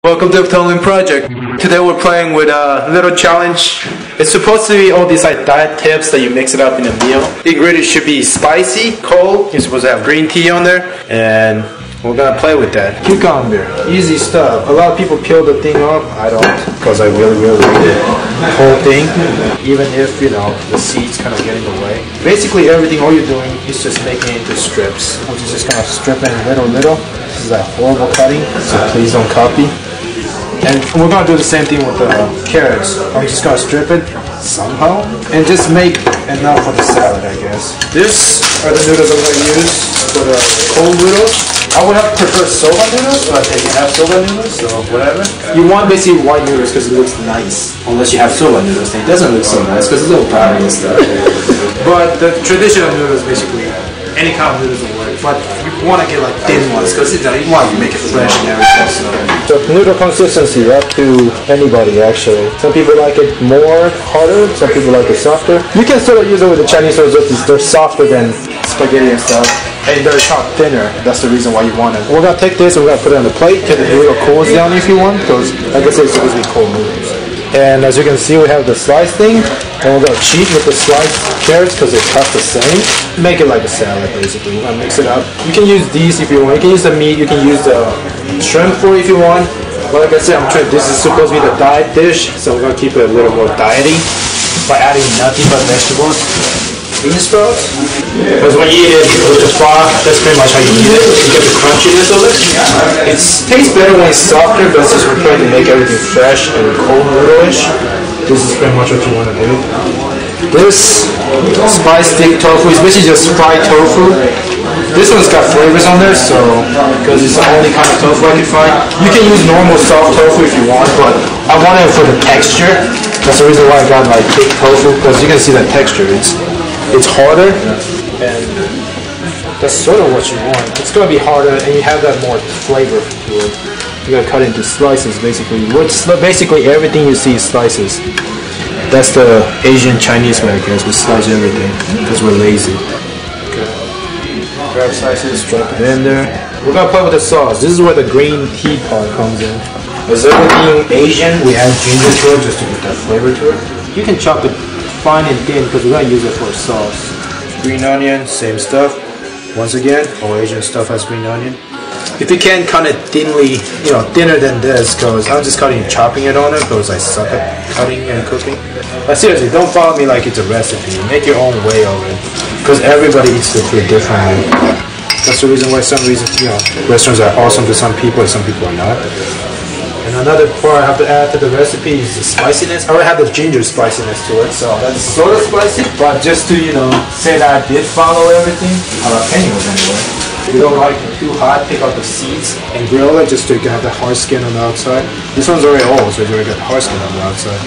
Welcome to the Tom Lin Project. Today we're playing with a little challenge. It's supposed to be all these like diet tips that you mix it up in a meal. The ingredients should be spicy, cold. You're supposed to have green tea on there, and we're gonna play with that. Cucumber, easy stuff. A lot of people peel the thing off. I don't, because I really like the whole thing. Even if, you know, the seeds kind of get in the way. Basically everything, all you're doing is just making it into strips. I'm just gonna strip it little. This is a horrible cutting, so please don't copy. And we're going to do the same thing with the carrots. I'm just going to strip it somehow and just make enough for the salad, I guess. This are the noodles I'm going to use for the cold noodles. I would have preferred soba noodles, but they can have soba noodles, so whatever. You want basically white noodles because it looks nice. Unless you have soba noodles, then it doesn't look so nice because it's a little powdery and stuff. But the traditional noodles, basically, any kind of noodles will work. But you want to get like thin ones because you want to make it fresh and everything. So noodle consistency up to anybody actually. Some people like it more harder, some people like it softer. You can sort of use it with the Chinese noodles. They're softer than spaghetti and stuff. And they're chopped thinner. That's the reason why you want it. We're going to take this and we're going to put it on the plate till the noodle cools down if you want. Because like I said, it's supposed to be cold noodles. And as you can see, we have the slice thing, and we're going to cheat with the sliced carrots because they're cut the same. Make it like a salad, basically. We're going to mix it up. You can use these if you want. You can use the meat. You can use the shrimp for it if you want. But like I said, this is supposed to be the diet dish, so we're going to keep it a little more diety by adding nothing but vegetables. Bean sprouts. Because when you eat it with the flour, that's pretty much how you eat it. You get the crunchiness of it. It tastes better when it's softer, but since we're trying to make everything fresh and cold noodle-ish, this is pretty much what you want to do. This spice stick tofu is basically just fried tofu. This one's got flavors on there, so because it's the only kind of tofu I can find. You can use normal soft tofu if you want, but I wanted it for the texture. That's the reason why I got like thick tofu, because you can see that texture. It's harder, and that's sort of what you want. It's going to be harder, and you have that more flavor to it. You got to cut into slices, basically. Basically, everything you see is slices. That's the Asian Chinese way, guys. We slice everything because we're lazy. Okay. Grab slices, drop it in there. We're going to play with the sauce. This is where the green tea part comes in. As everything Asian, we add ginger to it just to get that flavor to it. You can chop it fine and thin because we're going to use it for a sauce. Green onion, same stuff. Once again, all Asian stuff has green onion. If you can, kind of thinly, thinner than this, because I'm just chopping it on it because I suck at cutting and cooking. But seriously, don't follow me like it's a recipe. Make your own way of it, because everybody eats the food differently. That's the reason why restaurants are awesome to some people and some people are not. And another part I have to add to the recipe is the spiciness. I already have the ginger spiciness to it, so that's sort of spicy. But just to, say that I did follow everything, jalapenos anyway. If you don't like it too hot, take out the seeds and grill it just to have the hard skin on the outside. This one's already old, so you already got hard skin on the outside.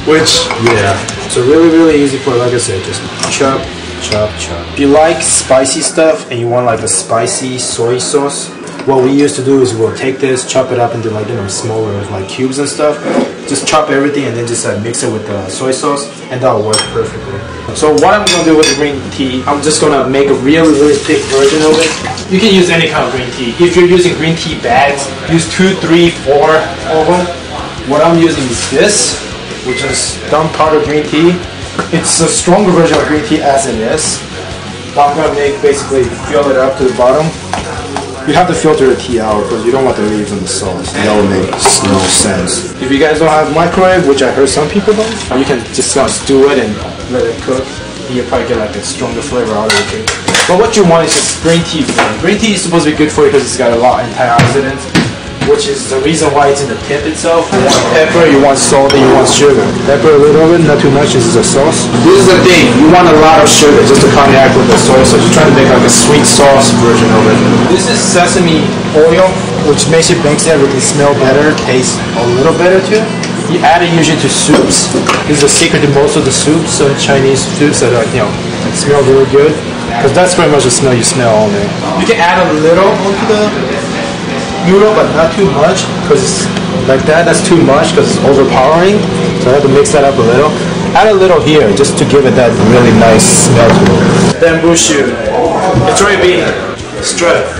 Which, yeah. So really easy for, like I said, just chop. If you like spicy stuff and you want like a spicy soy sauce, what we used to do is we'll take this, chop it up into like smaller like cubes and stuff. Just chop everything and then just mix it with the soy sauce, and that'll work perfectly. So what I'm gonna do with the green tea, I'm just gonna make a really thick version of it. You can use any kind of green tea. If you're using green tea bags, use 2, 3, 4 of them. What I'm using is this, which is dumb powder green tea. It's a stronger version of green tea as it is. I'm gonna basically fill it up to the bottom. You have to filter the tea out because you don't want the leaves on the sauce. That would make no sense. If you guys don't have microwave, which I heard some people don't, you can just stew it and let it cook. You'll probably get like a stronger flavor out of it. But what you want is just green tea. Green tea is supposed to be good for you because it's got a lot of antioxidants, which is the reason why it's in the tip itself. You want pepper, you want salt, and you want sugar. Pepper a little bit, not too much. This is a sauce. This is the thing. You want a lot of sugar just to counteract with the soy sauce. You're trying to make like a sweet sauce version of it. This is sesame oil, which makes everything smell better, taste a little better too. You add it usually to soups. This is a secret to most of the soups, some Chinese soups that smell really good. Because that's pretty much the smell you smell on there. You can add a little onto the noodle, but not too much, because it's like that's too much because it's overpowering. So I have to mix that up a little. Add a little here just to give it that really nice smell to it. Bamboo shoot. It's already being stripped.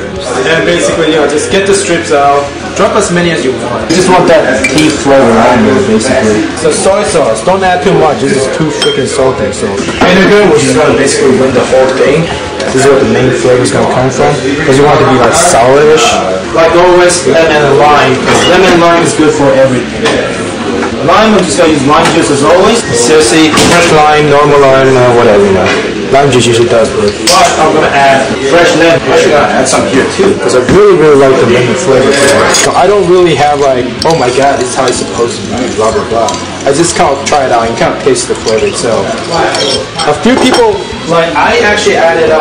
And basically, just get the strips out. Drop as many as you want. You just want that beef flavor on there, basically. So soy sauce, don't add too much. This is too freaking salty. So vinegar, which is gonna basically win the whole thing. This is where the main flavor is gonna come from, because you want it to be like sourish. Like always, lemon and lime. Lemon and lime is good for everything. Lime, I'm just gonna use lime juice as always. Seriously, fresh lime, normal lime, whatever, you know. Lime juice usually does good. But I'm gonna add fresh lemon. I'm actually gonna add some here too, because I really like the lemon flavor. So I don't really have like, oh my god, this is how it's supposed to be, blah blah blah. I just kind of try it out and kind of taste the flavor itself. A few people, like I actually added,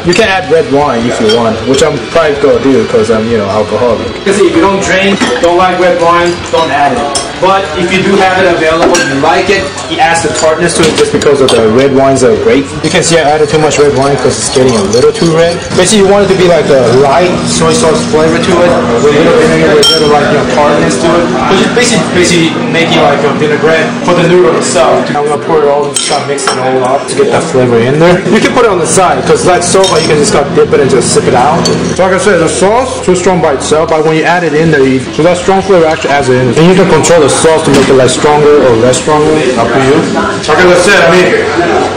you can add red wine if you want, which I'm probably gonna do because I'm, alcoholic. Because if you don't drink, don't like red wine, don't add it. But if you do have it available, you like it, he adds the tartness to it just because of the red wines are great. You can see I added too much red wine because it's getting a little too red. Basically, you want it to be like a light soy sauce flavor to it, with a little vinegar, with a little like tartness to it. But you're basically making like a vinaigrette for the noodle itself. I'm gonna pour it all, just kind of mix it all up to get that flavor in there. You can put it on the side because like soba, you can just kind of dip it and just sip it out. So like I said, the sauce too strong by itself, but when you add it in there, so that strong flavor actually adds it in. And you can control the sauce to make it like stronger or less stronger, up to you. Like I said,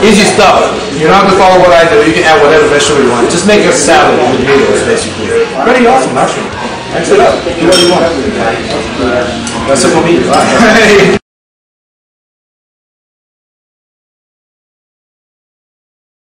easy stuff. You're not gonna follow what I do. You can add whatever vegetable you want. Just make a salad with noodles, basically. Pretty awesome, actually. Mix it up. Do what you want. That's it for me.